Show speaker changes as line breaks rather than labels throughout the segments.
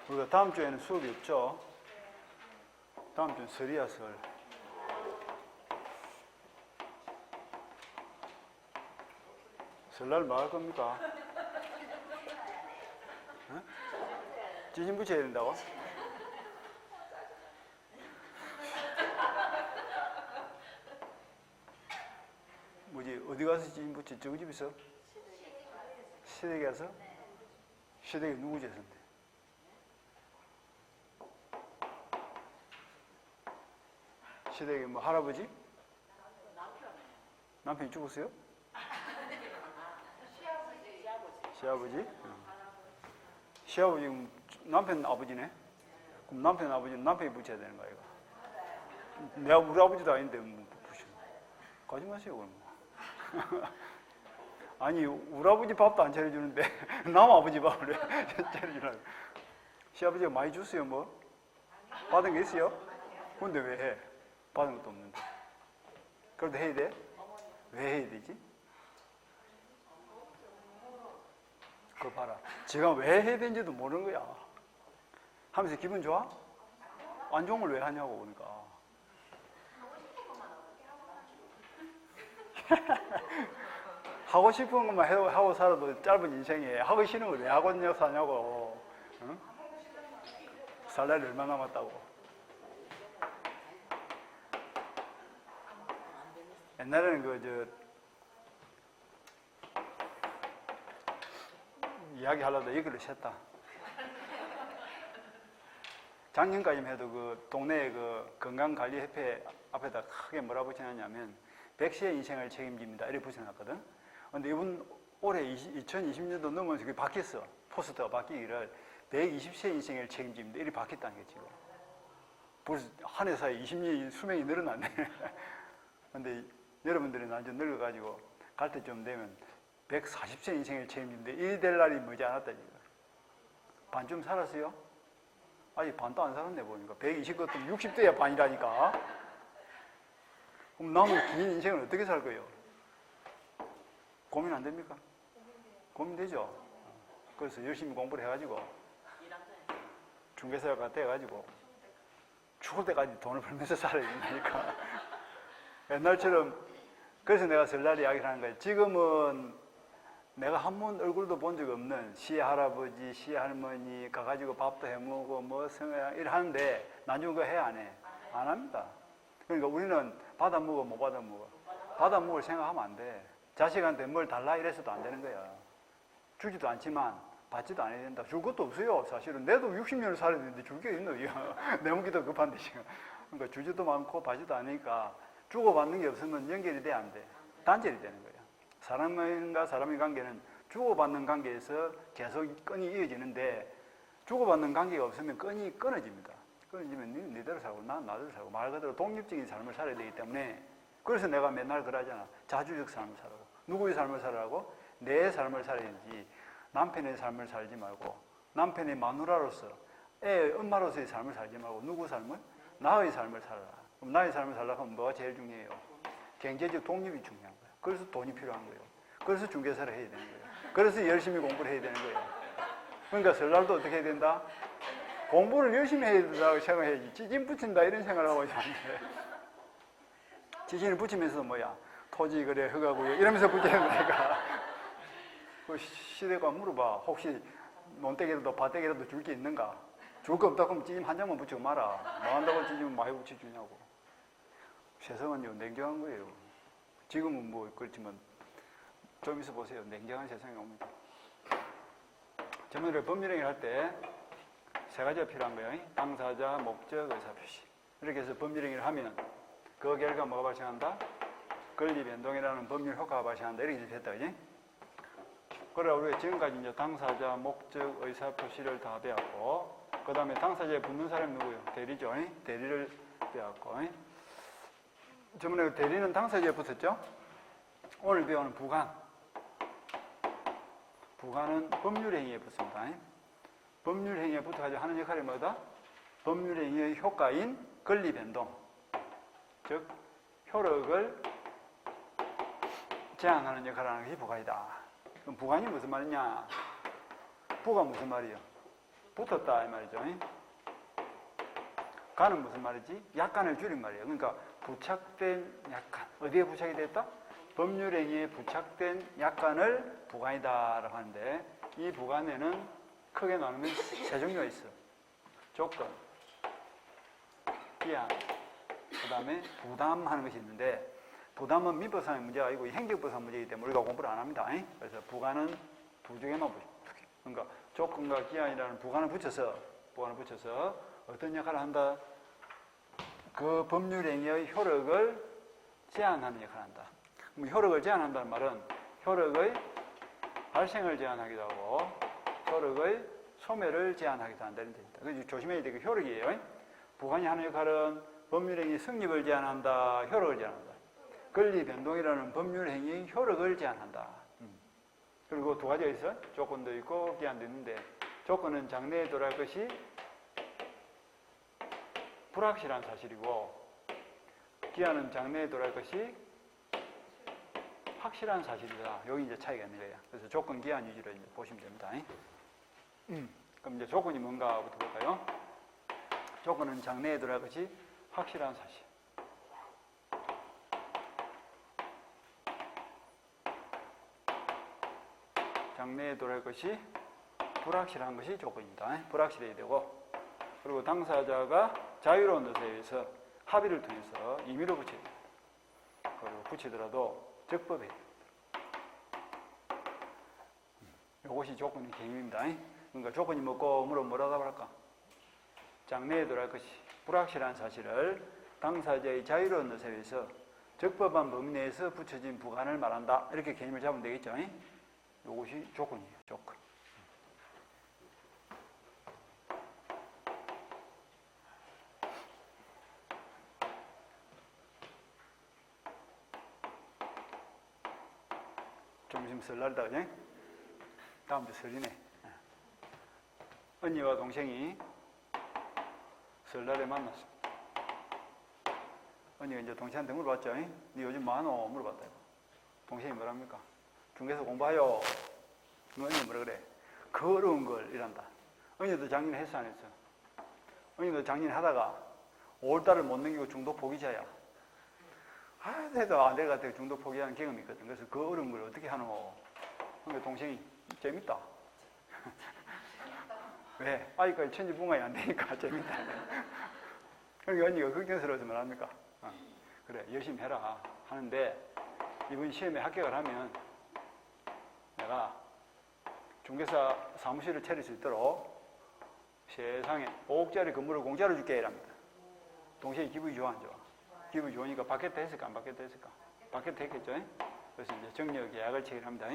우리가 다음 주에는 수업이 없죠? 다음 주는 설이야, 설. 설날 뭐 할 겁니까? 어? 지진 붙여야 된다고? 뭐지, 어디 가서 지진 붙여? 저기 집에서? 시댁에 가서? 시댁에 누구 제선데? 시댁에 뭐 할아버지? 남편이 죽었어요? 시아버지? 시아버지, 남편 아버지네? 그럼 남편 아버지는 남편이 붙여야 되는 거야, 이거. 내가 우리 아버지도 아닌데, 뭐, 붙여. 가지 마세요, 그럼. 아니, 우리 아버지 밥도 안 차려주는데, 남 아버지 밥을 차려주라고. 시아버지가 많이 줬어요, 뭐? 받은 게 있어요? 근데 왜 해? 받은 것도 없는데. 그래도 해야 돼? 왜 해야 되지? 그거 봐라. 제가 왜 해야 되는지도 모르는 거야. 하면서 기분 좋아? 안 좋은 걸 왜 하냐고, 그러니까. 하고 싶은 것만 하고 살아도 짧은 인생에 하고 싫은 걸 왜 하고 사냐고. 응? 살 날이 얼마 남았다고. 옛날에는 이야기 하려다 여기를 샜다. 작년까지만 해도 그 동네 그 건강관리협회 앞에다 크게 뭐라 붙여놨냐면 100세의 인생을 책임집니다. 이렇게 붙여놨거든. 근데 이번 올해 2020년도 넘으면서 그게 바뀌었어. 포스터가 바뀌기를 120세 인생을 책임집니다. 이렇게 바뀌었다는 게 지금. 벌써 한 해 사이에 20년이 수명이 늘어났네. 근데 여러분들이 완전 늙어가지고 갈 때쯤 되면 140세 인생을 책임집니다. 이 될 날이 머지 않았다 지금. 반쯤 살았어요? 아직 반도 안 살았네 보니까. 120것도 60대야 반이라니까. 그럼 남은 긴 인생을 어떻게 살 거예요? 고민 안 됩니까? 고민되죠? 그래서 열심히 공부를 해가지고 중개사가 돼가지고 죽을 때까지 돈을 벌면서 살아야 된다니까. 옛날처럼. 그래서 내가 설날 이야기를 하는 거예요. 지금은 내가 한 번 얼굴도 본 적 없는 시할아버지, 시할머니 가가지고 밥도 해먹고 뭐 성회랑 이래 하는데 나중에 그거 해 안 해? 안 합니다. 그러니까 우리는 받아 먹어 못 받아 먹어? 받아 먹을 생각하면 안 돼. 자식한테 뭘 달라 이래서도 안 되는 거야. 주지도 않지만 받지도 않아야 된다. 줄 것도 없어요. 사실은 내도 60년을 살아야 되는데 줄 게 있노? 내 몸기도 급한데 지금. 그러니까 주지도 많고 받지도 않으니까 주고받는 게 없으면 연결이 돼 안 돼? 단절이 되는 거예요. 사람과 사람의 관계는 주고받는 관계에서 계속 끈이 이어지는데 주고받는 관계가 없으면 끈이 끊어집니다. 끊어지면 니대로 살고 난 나대로 살고 말 그대로 독립적인 삶을 살아야 되기 때문에 그래서 내가 맨날 그러잖아. 자주적 삶을 살라고. 누구의 삶을 살라고? 내 삶을 살아야지 남편의 삶을 살지 말고 남편의 마누라로서 엄마로서의 삶을 살지 말고 누구 삶을? 나의 삶을 살아라. 그럼 나의 삶을 살려고 하면 뭐가 제일 중요해요? 경제적 독립이 중요한 거예요. 그래서 돈이 필요한 거예요. 그래서 중개사를 해야 되는 거예요. 그래서 열심히 공부를 해야 되는 거예요. 그러니까 설날도 어떻게 해야 된다? 공부를 열심히 해야 된다고 생각해야지. 지진 붙인다 이런 생각을 하고 있는데 지진을 붙이면서 뭐야? 토지 거래 허가고요 이러면서 붙여야 되니까 그 시대가 물어봐. 혹시 논떼기라도 밭떼기라도 줄 게 있는가? 줄 거 없다 그러면 지진 한 장만 붙이고 마라. 뭐 한다고 지진 많이 붙여주냐고. 세상은요 냉정한 거예요. 지금은 뭐 그렇지만 좀 있어 보세요. 냉정한 세상이 옵니다. 전문으로 법률행위를 할 때 세 가지가 필요한 거예요. 당사자, 목적, 의사표시. 이렇게 해서 법률행위를 하면 그 결과 뭐가 발생한다? 권리변동이라는 법률 효과가 발생한다. 이렇게 됐다, 그지? 그래 우리가 지금까지 이제 당사자, 목적, 의사표시를 다 배웠고, 그 다음에 당사자에 붙는 사람이 누구예요? 대리죠. 대리를 배웠고, 저번에 대리는 당사자에 붙었죠? 오늘 배우는 부관. 부관은 법률행위에 붙습니다. 법률행위에 붙어가지고 하는 역할이 뭐다? 법률행위의 효과인 권리변동. 즉, 효력을 제한하는 역할을 하는 것이 부관이다. 그럼 부관이 무슨 말이냐? 부가 무슨 말이에요? 붙었다 이 말이죠. 가는 무슨 말이지? 약관을 줄인 말이에요. 그러니까 부착된 약관. 어디에 부착이 됐다? 법률행위에 부착된 약관을 부관이다라고 하는데 이 부관에는 크게 나누면 세 종류가 있어. 조건, 기한, 그 다음에 부담하는 것이 있는데 부담은 민법상의 문제가 아니고 행정법상 문제이기 때문에 우리가 공부를 안 합니다. 그래서 부관은 두 개만 보죠. 그러니까 조건과 기한이라는 부관을 붙여서 어떤 역할을 한다? 그 법률행위의 효력을 제한하는 역할을 한다. 그럼 효력을 제한한다는 말은 효력의 발생을 제한하기도 하고 효력의 소멸을 제한하기도 한다는 뜻입니다. 그래서 조심해야 될 게 효력이에요. 부관이 하는 역할은 법률행위 성립을 제한한다, 효력을 제한한다. 권리 변동이라는 법률행위의 효력을 제한한다. 그리고 두 가지가 있어요. 조건도 있고 기한도 있는데 조건은 장래에 도래할 것이 불확실한 사실이고 기한은 장래에 도래할 것이 확실한 사실이다. 여기 이제 차이가 있는 거예요. 그래서 조건, 기한 위주로 이제 보시면 됩니다. 그럼 이제 조건이 뭔가부터 볼까요? 조건은 장래에 도래할 것이 확실한 사실. 장래에 도래할 것이 불확실한 것이 조건입니다. 불확실해야 되고 그리고 당사자가 자유로운 것에 의해서 합의를 통해서 임의로 붙여야 됩니다. 그리고 붙이더라도 적법해야 됩니다. 이것이 조건의 개념입니다. 그러니까 조건이 뭐고 뭐라고 할까? 장래에 도래할 것이 불확실한 사실을 당사자의 자유로운 것에 의해서 적법한 범위 내에서 붙여진 부관을 말한다. 이렇게 개념을 잡으면 되겠죠. 이것이 조건이에요. 조건. 좀 있으면 설날이다, 그냥? 다음 주 설이네. 언니와 동생이 설날에 만났어. 언니가 이제 동생한테 물어봤죠. 니 요즘 뭐하노? 물어봤다. 동생이 뭐랍니까? 중개서 공부하요. 언니 뭐라 그래? 그 어려운 걸 이란다. 언니도 작년에 했어, 안 했어? 언니도 작년에 하다가 5월달을 못 넘기고 중도 포기자야. 해도 안 될 것 같아. 중도 포기하는 경험이 있거든. 그래서 그 어려운 걸 어떻게 하노? 그러니까 동생이 재밌다. 왜? 아직까지 천지붕화이 안 되니까 재밌다. 그러니까 언니가 걱정스러워서 뭐랍니까? 그래, 열심히 해라. 하는데 이번 시험에 합격을 하면 내가 중개사 사무실을 차릴 수 있도록 세상에 5억짜리 건물을 공짜로 줄게 이랍니다. 동생이 기분이 좋아 안 좋아? 기분이 좋으니까 받겠다 했을까 안 받겠다 했을까? 받겠다 했겠죠? 그래서 이제 정려 계약을 체결합니다.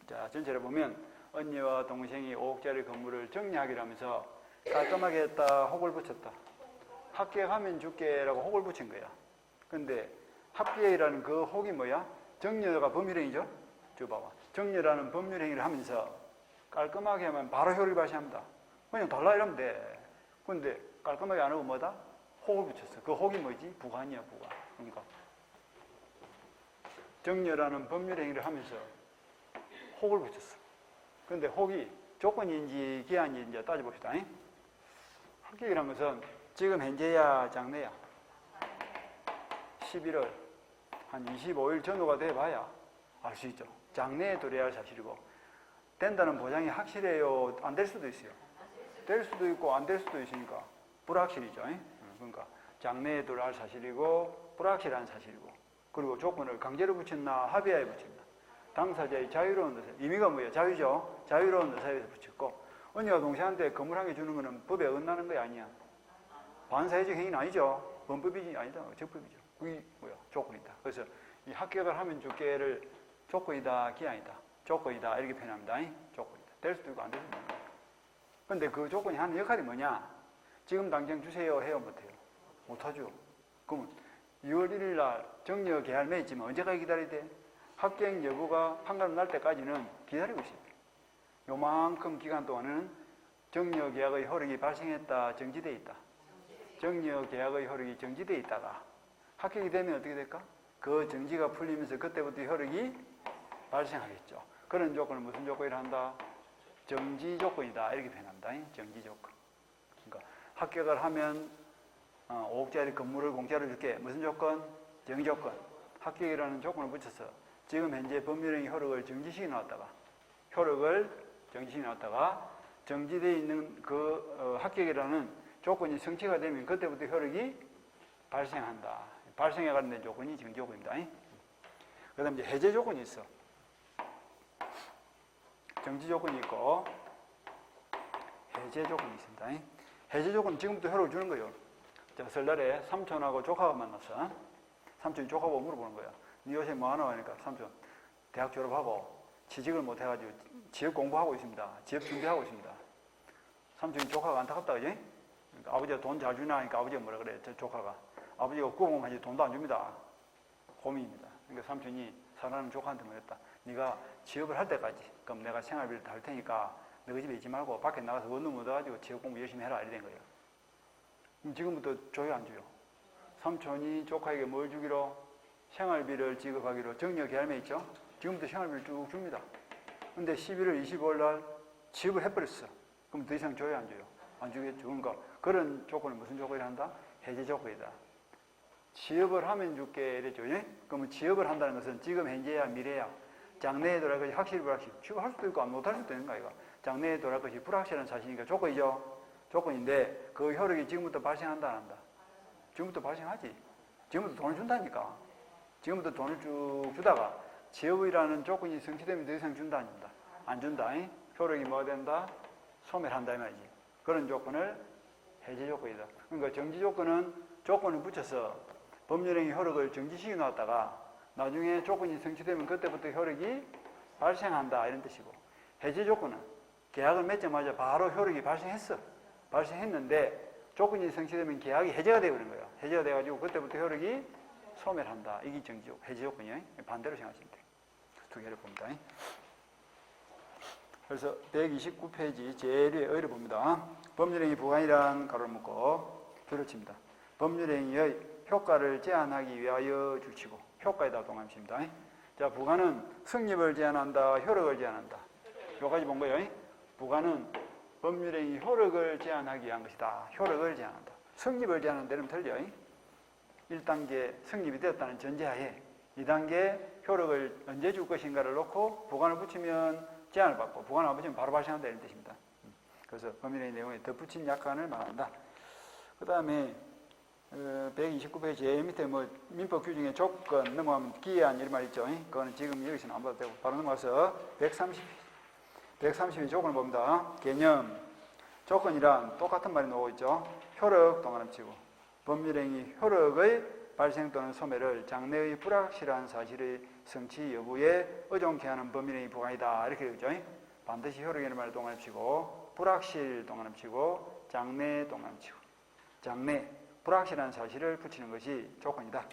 자, 전체를 보면 언니와 동생이 5억짜리 건물을 정리하기로 하면서 깔끔하게 했다, 혹을 붙였다. 합격하면 줄게라고 혹을 붙인 거야. 근데 합격이라는 그 혹이 뭐야? 정려가 법률행위죠? 저 봐봐. 정려라는 법률행위를 하면서 깔끔하게 하면 바로 효력이 발생합니다. 그냥 달라 이러면 돼. 근데 깔끔하게 안 하고 뭐다? 혹을 붙였어. 그 혹이 뭐지? 부관이야, 부관. 그러니까 정려라는 법률행위를 하면서 혹을 붙였어. 근데 혹이 조건인지 기한인지 따져봅시다. 합격이라는 것은 지금 현재야 장래야 11월 한 25일 전후가 돼봐야 알 수 있죠. 장래에 도래할 사실이고 된다는 보장이 확실해요? 안 될 수도 있어요. 될 수도 있고 안 될 수도 있으니까 불확실이죠. 그러니까 장래에 도래할 사실이고 불확실한 사실이고 그리고 조건을 강제로 붙였나 합의하에 붙였나 당사자의 자유로운 것에 의미가 뭐예요? 자유죠. 자유로운 의사에서 붙였고 언니가 동생한테 건물 한 개 주는 거는 법에 어긋나는 거 아니야. 반사회적 행위는 아니죠. 범법이지 아니다. 적법이죠. 그게 뭐야? 조건이다. 그래서 이 합격을 하면 줄게를 조건이다, 기한이다. 조건이다 이렇게 표현합니다. 조건이다. 될 수도 있고 안 될 수도 있는 거예요. 그런데 그 조건이 하는 역할이 뭐냐? 지금 당장 주세요 해요 못해요? 못하죠. 그러면 2월 1일 날 정려 계약을 맺었지만 언제까지 기다려야 돼? 합격 여부가 판가름 날 때까지는 기다리고 있어요. 요만큼 기간 동안은 정려 계약의 효력이 발생했다, 정지되어 있다. 정려 계약의 효력이 정지되어 있다가 합격이 되면 어떻게 될까? 그 정지가 풀리면서 그때부터 효력이 발생하겠죠. 그런 조건을 무슨 조건이라 한다? 정지 조건이다 이렇게 표현합니다. 정지 조건. 그러니까 합격을 하면 5억짜리 건물을 공짜로 줄게. 무슨 조건? 정지 조건. 합격이라는 조건을 붙여서 지금 현재 법률행위 효력을 정지시켜 놨다가 효력을 정지시켜 놨다가 정지되어 있는 그 합격이라는 조건이 성취가 되면 그때부터 효력이 발생한다. 발생에 관련된 조건이 정지 조건입니다. 그 다음에 이제 해제 조건이 있어. 정지 조건이 있고 해제 조건이 있습니다. 해제 조건은 지금부터 효력을 주는 거예요. 자, 설날에 삼촌하고 조카가 만났어. 삼촌이 조카보고 물어보는 거야. 니 요새 뭐 하나 하니까 삼촌 대학 졸업하고 취직을 못 해가지고 취업 공부하고 있습니다. 취업 준비하고 있습니다. 삼촌이 조카가 안타깝다, 그지? 그러니까 아버지가 돈 잘 주나 하니까 아버지가 뭐라 그래, 저 조카가. 아버지가 구공하지 돈도 안 줍니다. 고민입니다. 그러니까 삼촌이 사랑하는 조카한테 말했다. 네가 취업을 할 때까지, 그럼 내가 생활비를 다 할 테니까 너희 집에 있지 말고 밖에 나가서 원룸 얻어가지고 취업 공부 열심히 해라. 이래 된 거예요. 그럼 지금부터 줘요, 안 줘요? 삼촌이 조카에게 뭘 주기로? 생활비를 지급하기로 정려 계약에 있죠? 지금부터 생활비를 쭉 줍니다. 근데 11월 25일 날 취업을 해버렸어. 그럼 더 이상 줘요, 안 줘요? 안 주겠죠. 그러니까 그런 조건은 무슨 조건이라 한다? 해제 조건이다. 취업을 하면 줄게 이랬죠. 예? 그러면 취업을 한다는 것은 지금 현재야 미래야 장래에 돌아갈 것이 확실히 불확실. 취업할 수도 있고 못할 수도 있는 거 아이가. 장래에 돌아갈 것이 불확실한 사실이니까 조건이죠. 조건인데 그 효력이 지금부터 발생한다 안 한다? 지금부터 발생하지. 지금부터 돈을 준다니까. 지금부터 돈을 쭉 주다가 취업이라는 조건이 성취되면 더 이상 준다 안 준다? 안 준다. 효력이 뭐가 된다? 소멸한다 이 말이지. 그런 조건을 해제 조건이다. 그러니까 정지 조건은 조건을 붙여서 법률행위 효력을 정지시켜 놨다가 나중에 조건이 성취되면 그때부터 효력이 발생한다 이런 뜻이고, 해제 조건은 계약을 맺자마자 바로 효력이 발생했어. 발생했는데 조건이 성취되면 계약이 해제가 되어버린 거예요. 해제가 돼가지고 그때부터 효력이 소멸한다. 이게 정지 조건, 해제 조건이에요. 반대로 생각하시면 돼요. 두 개를 봅니다. 그래서 129페이지 제일 위에 의를 봅니다. 법률행위 부관이란 가로를 묶고 줄을 칩니다. 법률행위의 효과를 제한하기 위하여 줄치고 효과에다 동함입니다. 자, 부관은 성립을 제한한다, 효력을 제한한다. 여기까지 본 거예요. 부관은 법률행위 효력을 제한하기 위한 것이다. 효력을 제한한다. 성립을 제한하는 데는 틀려. 1단계 성립이 되었다는 전제하에 2단계 효력을 언제 줄 것인가를 놓고 부관을 붙이면 제한을 받고 부관을 안 붙이면 바로 발생한다 이런 뜻입니다. 그래서 법률행위 내용에 덧붙인 약관을 말한다. 그 다음에 129페이지 제일 밑에 뭐 민법 규정의 조건 넘어가면 기한 이런 말 있죠. 그거는 지금 여기서는 안 봐도 되고 바로 넘어가서 130의 조건을 봅니다. 개념 조건이란 똑같은 말이 나오고 있죠. 효력 동그라미치고 법률행위 효력의 발생 또는 소멸을 장래의 불확실한 사실의 성취 여부에 의존케 하는 법률행위 부관이다 이렇게 되죠. 반드시 효력이라는 말을 동그라미치고 불확실 동그라미치고 장래 동그라미치고 장래 불확실한 사실을 붙이는 것이 조건이다.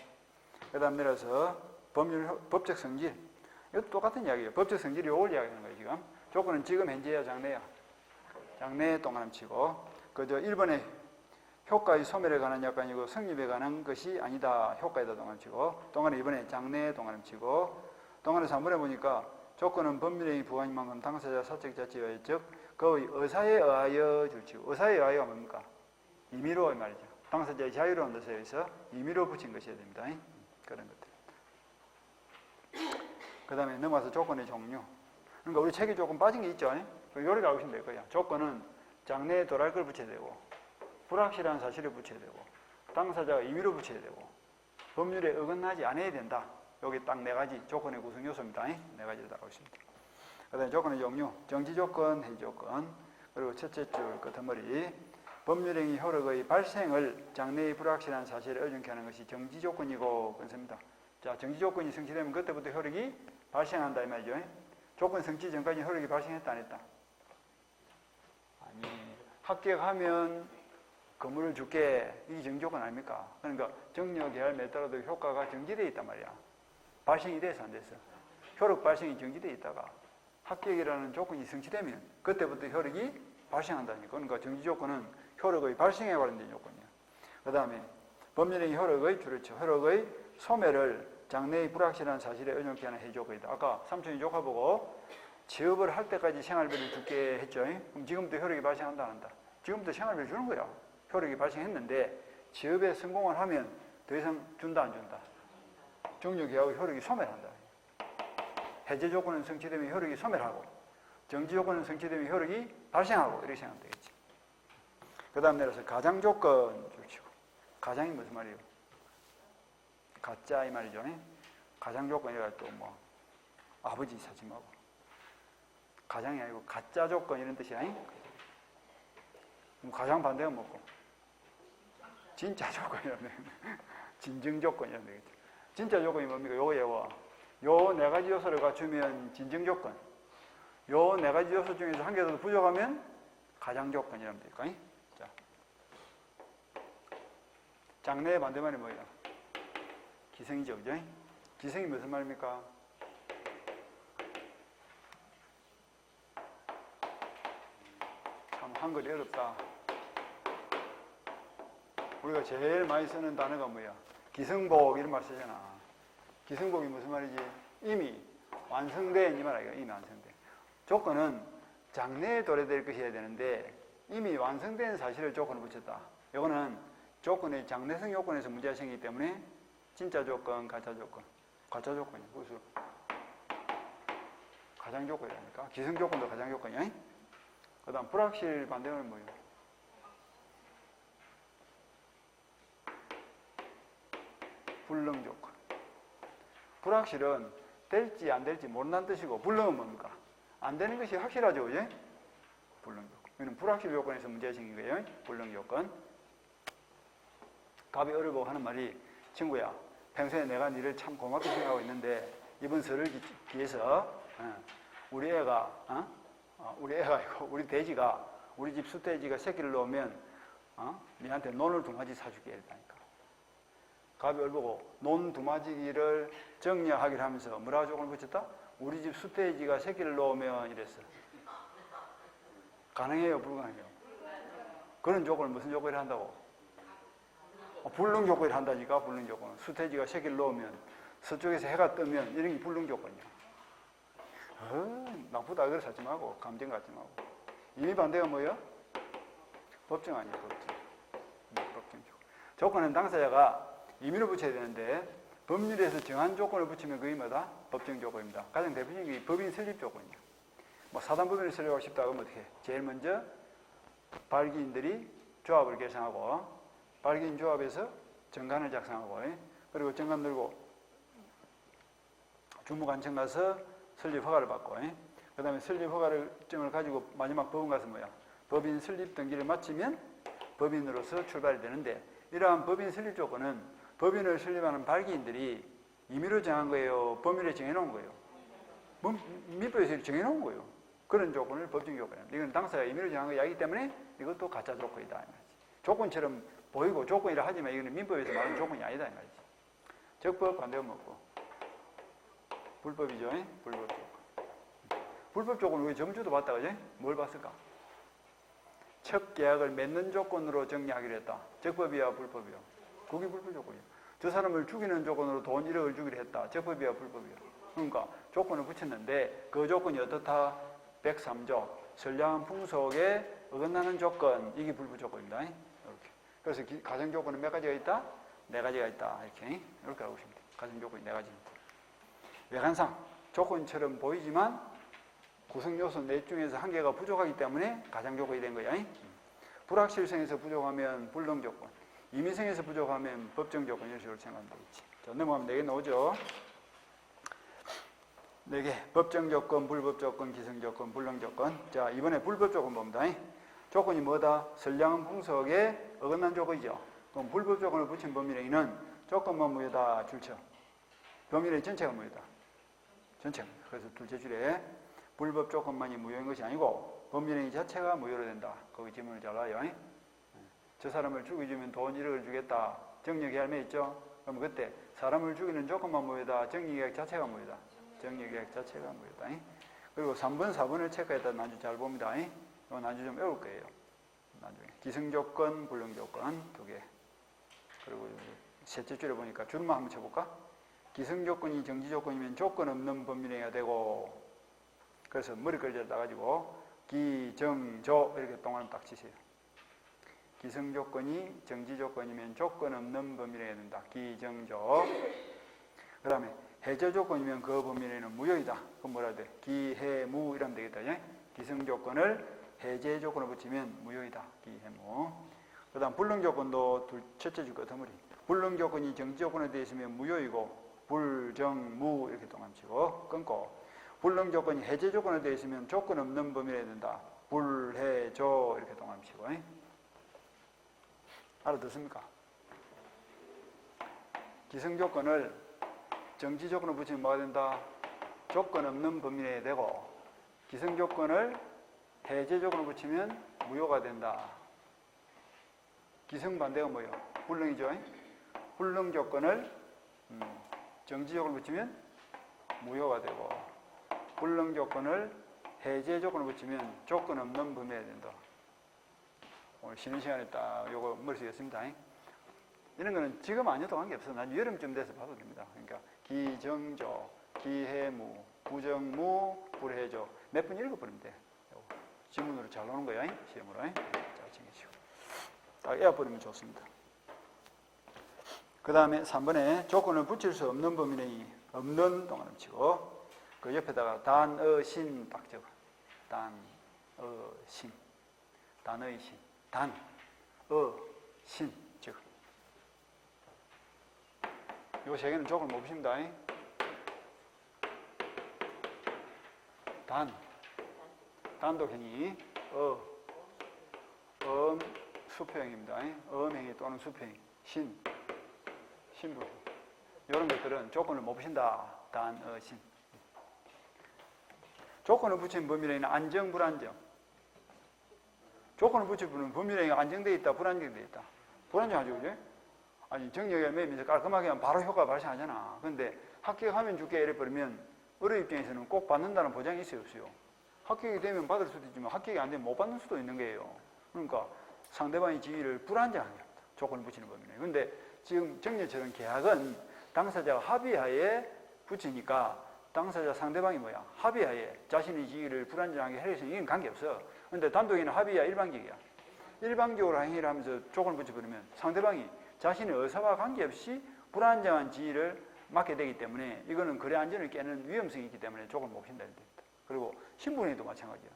그 다음 내려서 법적 성질. 이것도 똑같은 이야기예요. 법적 성질이 요걸 이야기하는 거예요, 지금. 조건은 지금 현재야, 장래야. 장래 동그라미치고. 그저 1번에 효과의 소멸에 관한 약관이고 성립에 관한 것이 아니다. 효과에다 동그라미치고. 동안에 2번에 장래 동그라미치고. 동안에 3번에 보니까 조건은 법률행위 부관인 만큼 당사자 사적 자치의 즉 그의 의사에 의하여 줄치고. 의사에 의하여가 뭡니까? 임의로 말이죠. 당사자의 자유로운 뜻에 의해서 임의로 붙인 것이어야 됩니다. 그런 것들. 그 다음에 넘어가서 조건의 종류. 그러니까 우리 책에 조금 빠진 게 있죠. 요리를 알고 될 거예요. 조건은 장래에 돌아갈 걸 붙여야 되고, 불확실한 사실을 붙여야 되고, 당사자가 임의로 붙여야 되고, 법률에 어긋나지 않아야 된다. 여기 딱 네 가지 조건의 구성 요소입니다. 네 가지를 다 알고 있습니다. 그 다음에 조건의 종류. 정지 조건, 해지 조건. 그리고 첫째 줄 끝머리. 법률행위 효력의 발생을 장래의 불확실한 사실에 의존케 하는 것이 정지 조건이고 그렇습니다. 자, 정지 조건이 성취되면 그때부터 효력이 발생한다 이 말이죠. 조건 성취 전까지 효력이 발생했다 안 했다? 아니, 합격하면 건물을 줄게. 이게 정지 조건 아닙니까? 그러니까 정려 계약 맺더라도 효과가 정지되어 있단 말이야. 발생이 돼서 안 됐어. 효력 발생이 정지되어 있다가 합격이라는 조건이 성취되면 그때부터 효력이 발생한다니까. 그러니까 정지 조건은 효력의 발생에 관련된 조건이야. 그 다음에 법률행위 효력의 줄여쳐 효력의 소멸을 장래의 불확실한 사실에 의존케 하는 해지 조건이다. 아까 삼촌이 조카 보고 취업을 할 때까지 생활비를 줄게 했죠. 그럼 지금부터 효력이 발생한다 안 한다? 지금부터 생활비를 주는 거야. 효력이 발생했는데 취업에 성공을 하면 더 이상 준다 안 준다? 정규계약의 효력이 소멸한다. 해제 조건은 성취되면 효력이 소멸하고 정지 조건은 성취되면 효력이 발생하고 이렇게 생각하면 되겠지. 그 다음 내려서 가장 조건 주시고 가장이 무슨 말이에요? 가짜 이 말이죠. 가장 조건이라 또 뭐 아버지 사심하고 가장이 아니고 가짜 조건 이런 뜻이야. 가장 반대가 뭐고? 진짜 조건이라면 진정 조건이라면 되겠죠. 진짜 조건이 뭡니까? 요거 요 네 가지 요소를 갖추면 진정 조건. 요 네 가지 요소 중에서 한 개라도 부족하면 가장 조건이라면 될까? 자, 장래의 반대말이 뭐예요? 기성이죠, 그죠? 기성이 무슨 말입니까? 참 한글이 어렵다. 우리가 제일 많이 쓰는 단어가 뭐야? 기성복 이런 말 쓰잖아. 기성복이 무슨 말이지? 이미 완성된 이 말 아니야? 이미 완성된. 조건은 장래에 도래될 것이어야 되는데 이미 완성된 사실을 조건을 붙였다. 이거는 조건의 장래성 요건에서 문제가 생기기 때문에 진짜 조건, 가짜 조건. 가짜 조건이야. 그래서 가장 조건이라니까. 기성 조건도 가장 조건이야. 그 다음 불확실 반대는 뭐예요? 불능 조건. 불확실은 될지 안 될지 모른다는 뜻이고 불능은 뭡니까? 안 되는 것이 확실하죠, 그지? 불능 조건. 이는 불확실 조건에서 문제가 생긴 거예요. 불능 조건. 갑이 어를 보고 하는 말이 친구야, 평소에 내가 니를 참 고맙게 생각하고 있는데 이번 설을 기해서 우리 애가 우리 돼지가 우리 집 수돼지가 새끼를 놓으면 니한테 논을 2마디 사주게 했다니까. 갑이 어를 보고 논 2마디를 정리하기를 하면서 뭐라고 조건을 붙였다? 우리 집 수돼지가 새끼를 놓으면 이랬어. 가능해요? 불가능해요? 그런 조건을 무슨 조건을 한다고? 불능 조건을 한다니까. 불능 조건. 수돼지가 새끼를 놓으면 서쪽에서 해가 뜨면 이런 게 불능 조건이야. 나쁘다 그걸 하지 말고 감정 갖지 말고. 이미 반대가 뭐예요? 법정 아니에요. 법정 조건. 조건은 당사자가 임의로 붙여야 되는데 법률에서 정한 조건을 붙이면 그게 뭐다? 법정 조건입니다. 가장 대표적인 게 법인 설립 조건이야. 뭐 사단법인을 설립하고 싶다 그러면 어떻게 해? 제일 먼저 발기인들이 조합을 결성하고 발기인 조합에서 정관을 작성하고 그리고 정관 들고 주무관청 가서 설립 허가를 받고 그 다음에 설립 허가증을 가지고 마지막 법원 가서 뭐야? 법인 설립 등기를 마치면 법인으로서 출발이 되는데 이러한 법인 설립 조건은 법인을 설립하는 발기인들이 임의로 정한 거예요? 법률에 정해놓은 거예요? 민법에서 정해놓은 거예요. 그런 조건을 법정 조건이에요. 이건 당사자가 임의로 정한 것이기 때문에 이것도 가짜 조건이다. 이 말이지. 조건처럼 보이고 조건이라 하지만 이거는 민법에서 말하는 조건이 아니다. 이 말이지. 적법 반대가 뭐고? 불법이죠. 불법 조건. 불법 조건은 우리 점주도 봤다. 그지? 뭘 봤을까? 첫 계약을 맺는 조건으로 정리하기로 했다. 적법이야? 불법이야? 그게 불법 조건이야. 저 사람을 죽이는 조건으로 돈 1억을 주기로 했다. 적법이야? 불법이야? 그러니까 조건을 붙였는데 그 조건이 어떻다? 103조. 선량한 풍속에 어긋나는 조건. 이게 불법 조건입니다. 이렇게. 그래서 가정 조건은 몇 가지가 있다? 4가지가 있다. 이렇게 알고 있습니다. 가정 조건이 4가지입니다. 외관상 조건처럼 보이지만 구성 요소 넷 중에서 한 개가 부족하기 때문에 가장 조건이 된 거야. 불확실성에서 부족하면 불능 조건, 임의성에서 부족하면 법정 조건 이런 식으로 생각하면 되겠지. 자, 넘어가면 4개 나오죠. 4개. 법정 조건, 불법 조건, 기성 조건, 불능 조건. 자, 이번에 불법 조건 봅니다. 조건이 뭐다? 선량한 풍속에 어긋난 조건이죠. 그럼 불법 조건을 붙인 법률행위는 조건만 무효다. 줄쳐. 법률행위 전체가 무효다. 전체가. 그래서 둘째 줄에 불법 조건만이 무효인 것이 아니고 법률행위 자체가 무효로 된다. 거기 지문을 잘 놔요. 저 사람을 죽여주면 돈 1억을 주겠다. 정력계약매 있죠? 그럼 그때 사람을 죽이는 조건만 무효다. 정력계약 자체가 무효다. 정력계약 자체가 무효다. 그리고 3번, 4번을 체크했다. 나중에 잘 봅니다. 이건 나중에 좀 어려울 거예요. 나중에. 기성조건, 불능조건 2개. 그리고 셋째 줄에 보니까 줄만 한번 쳐볼까? 기성조건이 정지조건이면 조건 없는 법률행위가 되고 그래서 머리글자를 따가지고 기정조 이렇게 동그라미 딱 치세요. 기성조건이 정지조건이면 조건 없는 범위 내에 든다. 기정조. 그 다음에 해제조건이면 그 범위 내에는 무효이다. 그럼 뭐라 해야 돼? 기해무 이러면 되겠다. 예? 기성조건을 해제조건을 붙이면 무효이다. 기해무. 그 다음 불능조건도 첫째 줄 거 더머리. 불능조건이 정지조건에 되어 있으면 무효이고 불정무 이렇게 동그라미 치고 끊고 불능조건이 해제조건에 되어 있으면 조건 없는 범위 내에 든다. 불해조 이렇게 동그라미 치고. 예? 알아듣습니까? 기성조건을 정지조건을 붙이면 뭐가 된다? 조건 없는 범위 내에 되고 기성조건을 해제조건을 붙이면 무효가 된다. 기성반대가 뭐예요? 불능이죠? 불능조건을 정지조건을 붙이면 무효가 되고 불능조건을 해제조건을 붙이면 조건 없는 범위 내에 된다. 오늘 쉬는 시간에 딱 요거 머릿속에 씁니다. 이런 거는 지금 아니어도 관계없어. 난 여름쯤 돼서 봐도 됩니다. 그러니까 기정조, 기해무, 부정무, 불해조 몇 분 읽어버리면 돼. 지문으로 잘 나오는 거야. 시험으로. 잘 챙기시고. 딱 외워버리면 좋습니다. 그 다음에 3번에 조건을 붙일 수 없는 범위 내에 없는 동그라미 치고 그 옆에다가 단어신 딱 적어. 단어신. 단어의 신. 단, 신, 즉. 요 세 개는 조건을 못 붙입니다. 단독행위, 수표행위입니다. 어음행위 또는 수표행위, 신부. 이런 것들은 조건을 못 붙인다. 신. 조건을 붙인 범위 내에는 안정, 불안정. 조건을 붙여보는 범위 내에 안정되어 있다, 불안정되어 있다. 불안정하죠, 그죠? 아니, 정력에 매면서 깔끔하게 하면 바로 효과가 발생하잖아. 근데 합격하면 줄게 이래버리면 어른 입장에서는 꼭 받는다는 보장이 있어요, 없어요? 합격이 되면 받을 수도 있지만 합격이 안 되면 못 받는 수도 있는 거예요. 그러니까 상대방의 지위를 불안정하게 합니다. 조건을 붙이는 범위 내에. 근데 지금 정려처럼 계약은 당사자가 합의하에 붙이니까 당사자 상대방이 뭐야? 합의하에 자신의 지위를 불안정하게 해서 이건 관계없어. 근데 단독에는 합의야 일방적이야. 일방적으로 행위를 하면서 조건을 붙여버리면 상대방이 자신의 의사와 관계없이 불안정한 지위를 맡게 되기 때문에 이거는 거래 안전을 깨는 위험성이 있기 때문에 조건을 못 붙인다. 그리고 신분행위도 마찬가지야.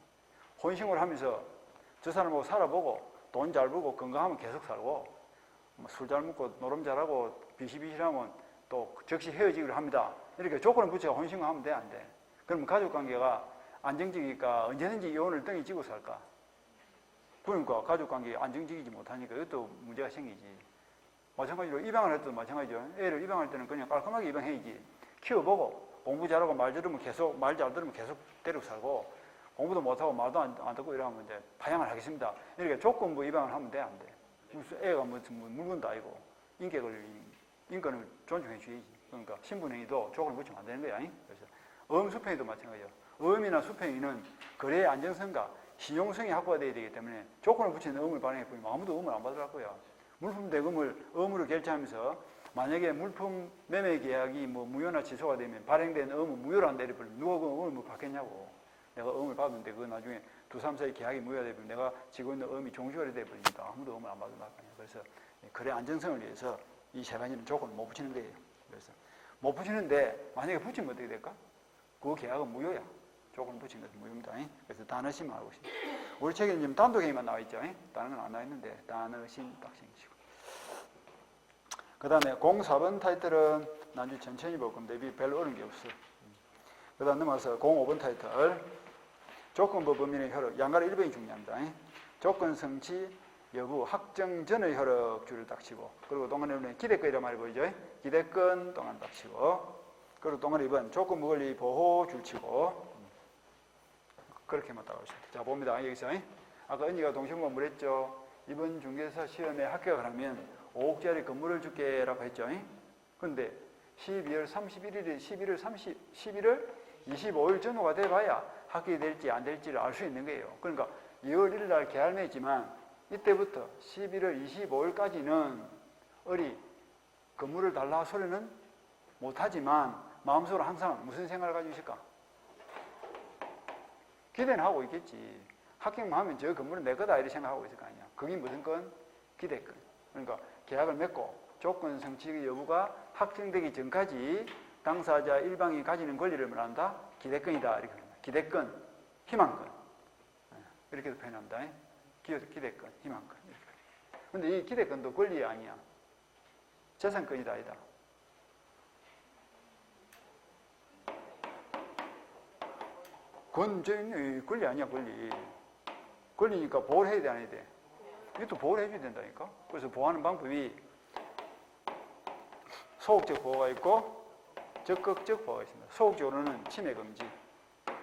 혼신고를 하면서 저 사람하고 살아보고 돈 잘 벌고 건강하면 계속 살고 술 잘 먹고 노름 잘하고 비실비실하면 또 즉시 헤어지기로 합니다. 이렇게 조건을 붙여 혼신고하면 돼, 안 돼? 그러면 가족관계가 안정적이니까 언제든지 이혼을 덩이 쥐고 살까? 그러니까 가족관계가 안정적이지 못하니까 이것도 문제가 생기지. 마찬가지로 입양을 할 때도 마찬가지죠. 애를 입양할 때는 그냥 깔끔하게 입양해야지. 키워보고 공부 잘하고 말 들으면 계속, 말 잘 들으면 계속 데리고 살고 공부도 못하고 말도 안 듣고 이러면 이제 파양을 하겠습니다. 이렇게 조건부 입양을 하면 돼, 안 돼? 무슨 애가 무슨 물건도 아니고 인권을 존중해 줘야지. 그러니까 신분행위도 조건을 붙이면 안 되는 거야. 그래서 어음수평행위도 마찬가지야. 어음이나 수평행위는 거래의 안정성과 신용성이 확보가 되어야 되기 때문에 조건을 붙이는 어음을 발행해보면 아무도 어음을 안 받으라는 거야. 물품 대금을 어음으로 결제하면서 만약에 물품 매매 계약이 뭐 무효나 취소가 되면 발행된 어음은 무효로 한다 이래버리면 누가 그 어음을 못 받겠냐고. 내가 어음을 받았는데 그거 나중에 2, 3, 4의 계약이 무효가 되면 내가 지고 있는 어음이 종식이 돼버리니까 아무도 어음을 안 받으라고. 그래서 거래 안정성을 위해서 이 세 가지는 조건을 못 붙이는 거예요. 그래서 못 붙이는데 만약에 붙이면 어떻게 될까? 그 계약은 무효야. 조건 붙인 것은 무효입니다. 그래서 단어신 알고 있습니다. 우리 책에는 지금 단독행위만 나와 있죠. 다른 건 안 나와 있는데 단어신 딱 생기시고. 그 다음에 04번 타이틀은 나중에 천천히 볼 겁니다. 별로 어려운 게 없어. 그 다음 넘어가서 05번 타이틀 조건부 범위의 효력. 양가로 1번이 중요합니다. 조건 성취 여부 확정 전의 효력 줄을 딱 치고 그리고 동안에 기대권이란 말이 보이죠. 기대권 동안 딱 치고 그리고 동안에 2번 조건부 권리 보호 줄 치고 그렇게만 딱 하시면 자 봅니다. 여기서 아까 언니가 동시공부 뭐랬죠? 이번 중개사 시험에 합격을 하면 5억짜리 건물을 줄게 라고 했죠. 근데 11월 25일 전후가 돼봐야 합격이 될지 안 될지를 알 수 있는 거예요. 그러니까 2월 1일 날 계약을 맺지만 이때부터 11월 25일까지는 어리 건물을 달라 소리는 못하지만 마음속으로 항상 무슨 생각을 가지고 있을까? 기대는 하고 있겠지. 합격만 하면 저 건물은 내 거다 이렇게 생각하고 있을 거 아니야. 그게 무슨 건? 기대권. 그러니까 계약을 맺고 조건 성취 여부가 확정되기 전까지 당사자 일방이 가지는 권리를 말한다. 기대권이다. 이렇게 합니다. 기대권, 희망권. 이렇게도 표현합니다. 기대권, 희망권. 근데 이 기대권도 권리 아니야. 재산권이다, 아니다. 권리 아니야, 권리. 권리니까 보호를 해야 돼, 안 해야 돼? 이것도 보호를 해줘야 된다니까? 그래서 보호하는 방법이 소극적 보호가 있고 적극적 보호가 있습니다. 소극적으로는 침해 금지.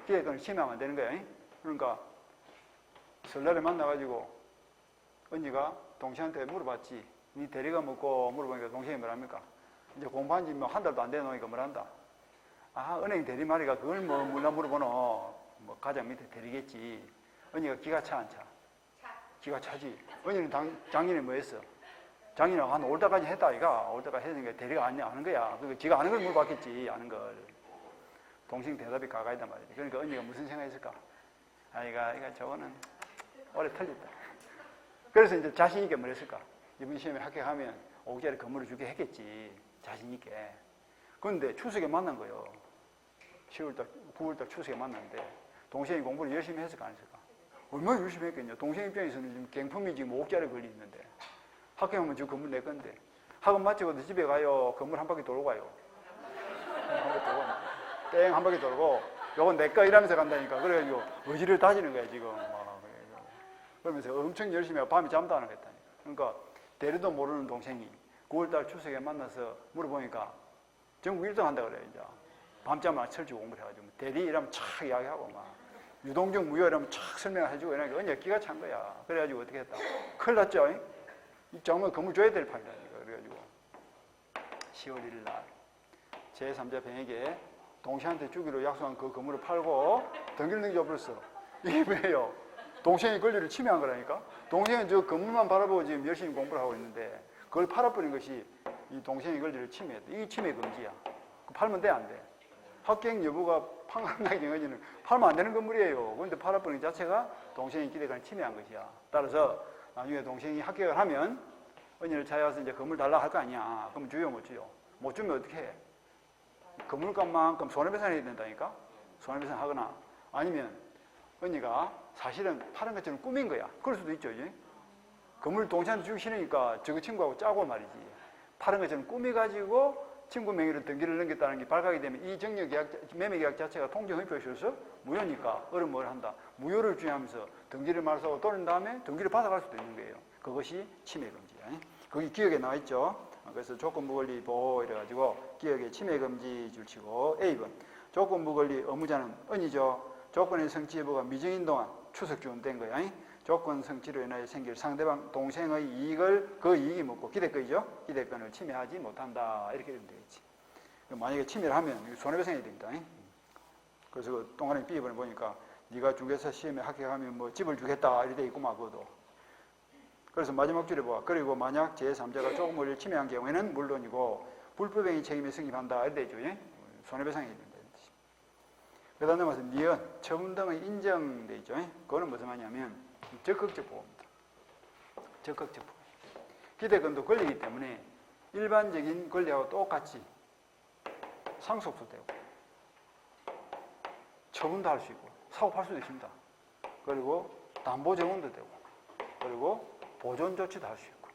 기대권을 침해하면 안 되는 거야. 그러니까 설날에 만나가지고 언니가 동생한테 물어봤지. 니 대리가 먹고 물어보니까 동생이 뭐랍니까? 이제 공부한 지 한 달도 안 되노니까 뭐란다. 아, 은행 대리 말이가 그걸 뭐 물어보노. 뭐 가장 밑에 대리겠지. 언니가 기가 차 안 차? 기가 차지. 언니는 작년에 뭐 했어? 작년에 한 올 때까지 했다 아이가. 올 때까지 했으니까 대리가 아는 거야. 그러니까 지가 아는 걸 물어봤겠지. 아는 걸. 동생 대답이 가까이단 말이지. 그러니까 언니가 무슨 생각했을까? 아이가 저거는 올해 틀렸다. 그래서 이제 자신 있게 뭘 했을까? 이번 시험에 합격하면 5억짜리 건물을 주게 했겠지. 자신 있게. 그런데 추석에 만난 거예요. 10월달, 9월달 추석에 만났는데 동생이 공부를 열심히 했을까 안 했을까? 얼마나 열심히 했겠냐. 동생 입장에서는 지금 갱품이 지금 5억짜리 걸리 있는데 합격하면 저 건물 내 건데 학원 마치고도 집에 가요. 건물 한 바퀴 돌고 가요. 땡 한 바퀴 돌고 요건 내 거 이러면서 간다니까. 그래가지고 의지를 다지는 거야 지금. 그러면서 엄청 열심히 하고 밤에 잠도 안 하겠다니까. 그러니까 대리도 모르는 동생이 9월달 추석에 만나서 물어보니까 전국 1등 한다 그래 이제. 밤잠을 철저히 공부를 해가지고 대리 이러면 착 이야기하고 막 유동적 무효 이러면 착 설명해주고 이러니까 언니가 기가 찬 거야. 그래가지고 어떻게 했다. 큰일 났죠. 이 정말 건물 줘야 될 판이라니까. 그래가지고 10월 1일 날 제3자 병에게 동생한테 주기로 약속한 그 건물을 팔고 등기를 넘겨버렸어. 이게 왜요? 동생의 권리를 침해한 거라니까. 동생은 저 건물만 바라보고 지금 열심히 공부를 하고 있는데 그걸 팔아버린 것이 이 동생의 권리를 침해했다. 이게 침해 금지야. 팔면 돼, 안 돼? 합격 여부가 판가름나기 전까지는 팔면 안 되는 건물이에요. 그런데 팔아버린 자체가 동생의 기대권을 침해한 것이야. 따라서 나중에 동생이 합격을 하면 언니를 찾아와서 이제 건물 달라 할 거 아니야. 그럼 주요 못 주요? 못 주면 어떻게 해? 건물값만큼 손해배상 해야 된다니까? 손해배상 하거나 아니면 언니가 사실은 파는 것처럼 꾸민 거야. 그럴 수도 있죠. 이제? 건물 동생한테 주기 싫으니까 저거 친구하고 짜고 말이지. 파는 것처럼 꾸미가지고 친구 명의로 등기를 넘겼다는 게 발각이 되면 이 정려계약, 매매계약 자체가 통정의표에 실어서 무효니까 어려움을 한다. 무효를 주의하면서 등기를 말소하고 돌린 다음에 등기를 받아갈 수도 있는 거예요. 그것이 침해금지야. 거기 기억에 나와 있죠. 그래서 조건부권리 보호 이래가지고 기억에 침해금지 줄 치고 A번 조건부권리 의무자는 언니죠. 조건의 성취 여부가 미정인 동안 추석주는 된 거야. 조건 성취로 인하여 생길 상대방 동생의 이익을 그 이익이 묻고 기대권이죠. 기대권을 침해하지 못한다. 이렇게 되면 되겠지. 만약에 침해를 하면 손해배상이 됩니다. 그래서 그 동안에 B번에 보니까 네가 중개사 시험에 합격하면 뭐 집을 주겠다 이렇게 돼 있구만 그것도. 그래서 마지막 줄에 봐. 그리고 만약 제3자가 조건부를 침해한 경우에는 물론이고 불법행위 책임에 승립한다 이렇게 되죠. 손해배상이 됩니다. 그 다음 넘어서 니은, 처분 등의 인정돼 있죠. 그거는 무슨 말이냐면 적극적 보호입니다. 적극적 보호. 기대권도 권리이기 때문에 일반적인 권리하고 똑같이 상속도 되고 처분도 할 수 있고 사고 팔 수도 있습니다. 그리고 담보 제공도 되고 그리고 보존 조치도 할 수 있고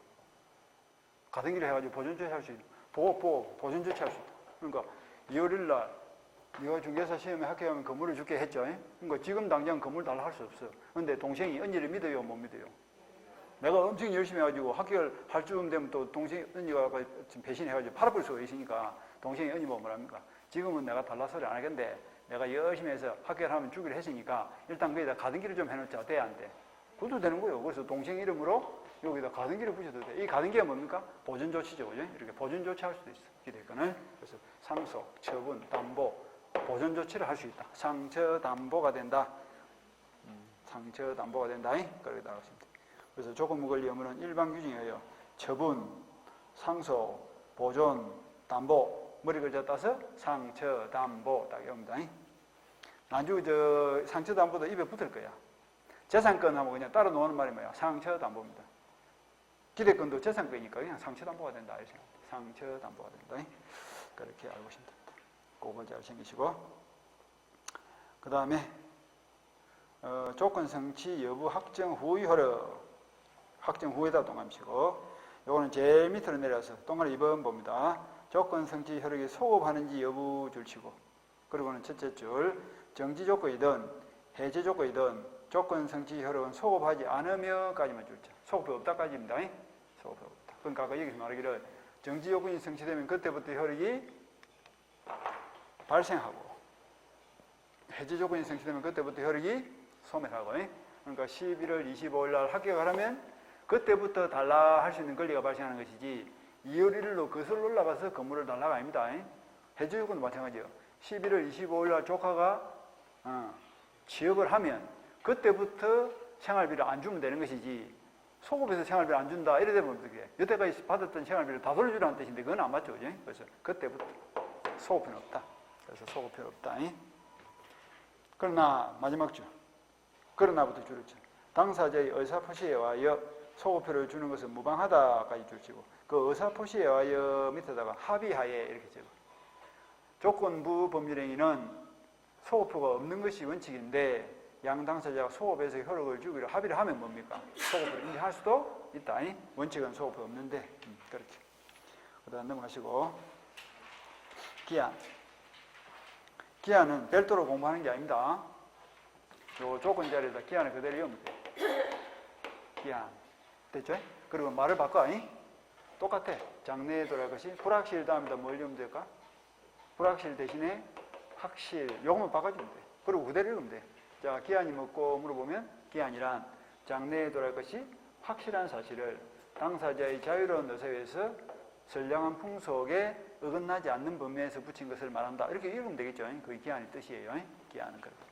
같은 길을 해가지고 보존 조치 할 수 있고 보존 조치 할 수 있다. 그러니까 2월 1일 날 네가 중개사 시험에 합격하면 건물을 줄게 했죠. 그러니까 지금 당장 건물 달라 할 수 없어. 그런데 동생이 언니를 믿어요, 못 믿어요? 내가 엄청 열심히 해가지고 합격을 할 쯤 되면 또 동생 언니가 지금 배신해가지고 팔아버릴 수가 있으니까 동생이 언니 보면 뭐랍니까? 지금은 내가 달라 소리 안 하겠는데 내가 열심히 해서 합격을 하면 주기로 했으니까 일단 거기다 가등기를 좀 해놓자. 돼, 안 돼? 그것도 되는 거예요. 그래서 동생 이름으로 여기다 가등기를 붙여도 돼. 이 가등기가 뭡니까? 보존 조치죠. 그죠? 이렇게 보존 조치 할 수도 있어. 기대권을. 그래서 상속, 처분, 담보, 보존 조치를 할 수 있다. 상처 담보가 된다. 상처 담보가 된다. 그렇게 나왔습니다. 그래서 조건부 권리 의무는 일반 규정에 의하여 처분, 상속, 보존, 담보 머리 글자 따서 상처 담보 딱 이겁니다. 나중에 저 상처담보도 입에 붙을 거야. 재산권하고 그냥 따로 노는 말이 뭐야? 상처담보입니다. 기대권도 재산권이니까 그냥 상처담보가 된다. 이렇게 상처담보가 된다. 그렇게 알고 있습니다. 그거 잘 챙기시고. 그 다음에 조건 성취 여부 확정 후의 허락. 확정 후에다 동감시고. 요거는 제일 밑으로 내려서 동그라미 2번 봅니다. 조건 성취 효력이 소급하는지 여부 줄 치고, 그리고는 첫째 줄 정지 조건이든 해제 조건이든 조건 성취 효력은 소급하지 않으며까지만 줄죠. 소급이 없다까지입니다. 소급이 없다. 그러니까 아까 여기서 말하기를 정지 조건이 성취되면 그때부터 효력이 발생하고, 해제 조건이 성취되면 그때부터 효력이 소멸하고. 그러니까 11월 25일 날 합격을 하면 그때부터 달라 할 수 있는 권리가 발생하는 것이지 2월 1일로 거슬러 올라가서 건물을 달라가 아닙니다. 해제 요건도 마찬가지예요. 11월 25일 날 조카가 취업을 하면 그때부터 생활비를 안 주면 되는 것이지, 소급해서 생활비를 안 준다 이래 되면 어떻게 해? 여태까지 받았던 생활비를 다 돌려주라는 뜻인데 그건 안 맞죠. 그죠? 그래서 그때부터 소급표는 없다. 그래서 소급표는 없다. 그러나 마지막 줄 그러나부터 줄였죠. 당사자의 의사표시에 의하여 소급표를 주는 것은 무방하다까지 줄치고, 그 의사표시에 의하여 밑에다가 합의하에 이렇게 적어. 조건부 법률행위는 소급표가 없는 것이 원칙인데 양 당사자가 소급해서 효력을 주기로 합의를 하면 뭡니까? 소급표를 인정할 수도 있다. 원칙은 소급표 없는데 그렇게. 그 다음 넘어가시고, 기한. 기한은 별도로 공부하는 게 아닙니다. 요 조건 자리에다 기한을 그대로 외우면 돼. 기한. 됐죠? 그리고 말을 바꿔. 똑같아. 장래에 돌아갈 것이 불확실 다음에다 뭘 외우면 될까? 불확실 대신에 확실. 요것만 바꿔주면 돼. 그리고 그대로 외우면 돼. 자, 기한이 뭐고 물어보면 기한이란 장래에 돌아갈 것이 확실한 사실을 당사자의 자유로운 의사에 의해서 선량한 풍속에 어긋나지 않는 범위에서 붙인 것을 말한다. 이렇게 읽으면 되겠죠. 그게 기한의 뜻이에요. 기한은 그렇고.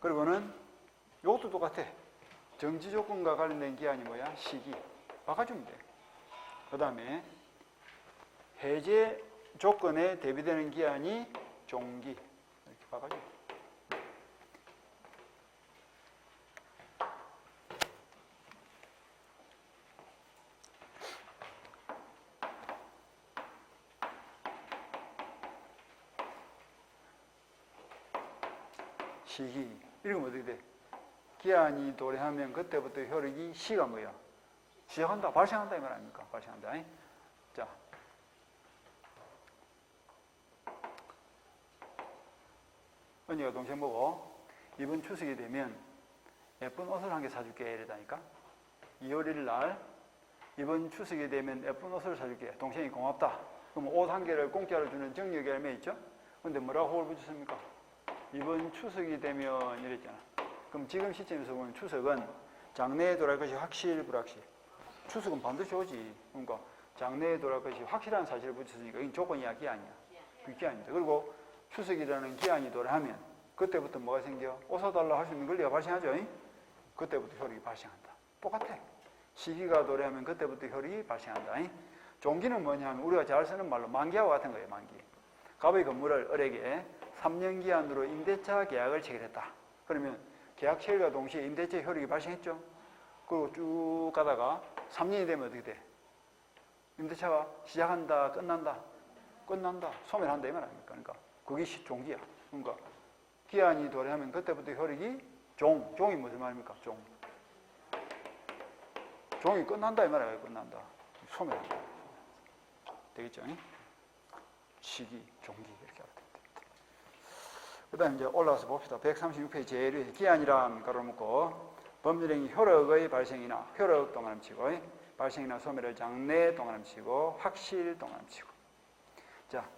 그리고는 이것도 똑같아. 정지 조건과 관련된 기한이 뭐야? 시기. 바꿔주면 돼. 그 다음에 해제 조건에 대비되는 기한이 종기. 이렇게 바꿔주면 돼. 시기. 읽으면 어떻게 돼? 기한이 도래하면 그때부터 효력이 시가 뭐야? 시작한다, 발생한다 이 말 아닙니까? 발생한다. 자, 언니가 동생 보고 이번 추석이 되면 예쁜 옷을 한 개 사줄게 이러다니까. 2월 1일 날 이번 추석이 되면 예쁜 옷을 사줄게. 동생이 고맙다. 그럼 옷 한 개를 공짜로 주는 정력 열매 있죠? 근데 뭐라고 호를 붙였습니까? 이번 추석이 되면 이랬잖아. 그럼 지금 시점에서 보면 추석은 장래에 돌아갈 것이 확실, 불확실. 추석은 반드시 오지. 그러니까 장래에 돌아갈 것이 확실한 사실을 붙였으니까 이건 조건이야, 기한이야? 그 기한입니다. 그리고 추석이라는 기한이 도래하면 그때부터 뭐가 생겨? 옷 사달라 할 수 있는 권리가 발생하죠. 그때부터 효력이 발생한다. 똑같아. 시기가 도래하면 그때부터 효력이 발생한다. 종기는 뭐냐면 우리가 잘 쓰는 말로 만기하고 같은 거예요. 만기. 갑의 건물을 을에게 3년 기한으로 임대차 계약을 체결했다. 그러면 계약 체결과 동시에 임대차 효력이 발생했죠. 그리고 쭉 가다가 3년이 되면 어떻게 돼? 임대차가 시작한다, 끝난다? 끝난다, 소멸한다 이 말 아닙니까? 그러니까 그게 종기야. 그러니까 기한이 도래하면 그때부터 효력이 종이 무슨 말입니까? 종이 끝난다 이 말이에요. 끝난다. 소멸한다. 되겠죠? 시기, 종기 이렇게 하면 됩니다. 그 다음에 이제 올라와서 봅시다. 136페이지 제일 위에 기한이란 가로 묶고 법률행위 효력의 발생이나 효력 동그라미치고 발생이나 소멸의 장래 동그라미치고 확실 동그라미치고. 자,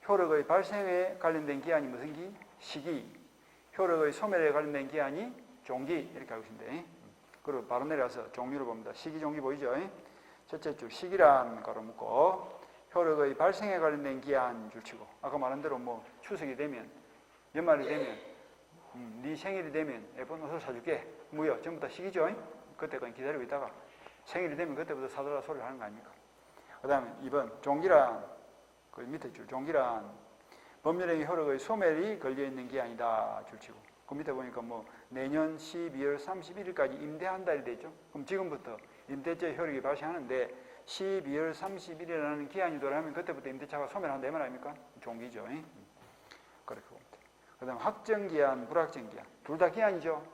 효력의 발생에 관련된 기한이 무슨 기? 시기. 효력의 소멸에 관련된 기한이 종기. 이렇게 알고 있습니다. 그리고 바로 내려서 종류를 봅니다. 시기, 종기 보이죠? 첫째 줄 시기란 가로 묶고 효력의 발생에 관련된 기한 줄치고, 아까 말한 대로 뭐 추석이 되면, 연말이 되면, 네 생일이 되면 예쁜 옷을 사줄게. 뭐야? 전부 다 시기죠? 그때까지 기다리고 있다가 생일이 되면 그때부터 사달라 소리를 하는 거 아닙니까? 그 다음에 2번 종기란, 그 밑에 줄 종기란 법률행위 효력의 소멸이 걸려있는 기한이다 줄치고 그 밑에 보니까 뭐 내년 12월 31일까지 임대 한 달이 되죠. 그럼 지금부터 임대차 효력이 발생하는데 12월 30일이라는 기한이 돌아오면 그때부터 임대차가 소멸한다 이 말 아닙니까? 종기죠. 그렇게 보면 돼요. 그 다음 확정기한, 불확정기한 둘 다 기한이죠.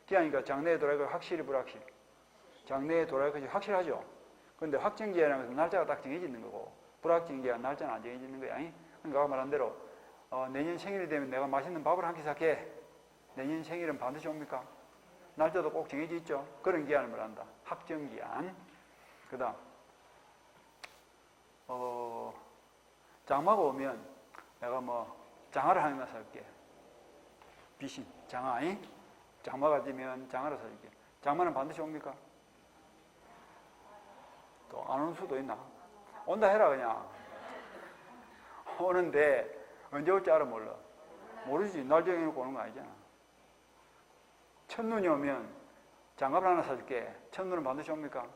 기한이니까 장래에 돌아갈 것 확실히 불확실. 장래에 돌아갈 것이 확실하죠. 그런데 확정기한이라는 것은 날짜가 딱 정해지는 거고 불확정기한 날짜는 안 정해지는 거야. 그러니까 아까 말한 대로 내년 생일이 되면 내가 맛있는 밥을 한 끼 살게. 내년 생일은 반드시 옵니까? 날짜도 꼭 정해져 있죠. 그런 기한을 말한다. 확정기한. 그 다음 장마가 오면 내가 뭐 장화를 하나 살게. 비신, 장화. 장마가 되면 장화를 살게. 장마는 반드시 옵니까? 또 안 올 수도 있나? 온다 해라 그냥. 오는데 언제 올지 알아 몰라. 모르지. 날 정해놓고 오는 거 아니잖아. 첫눈이 오면 장갑을 하나 사줄게. 첫눈은 반드시 옵니까?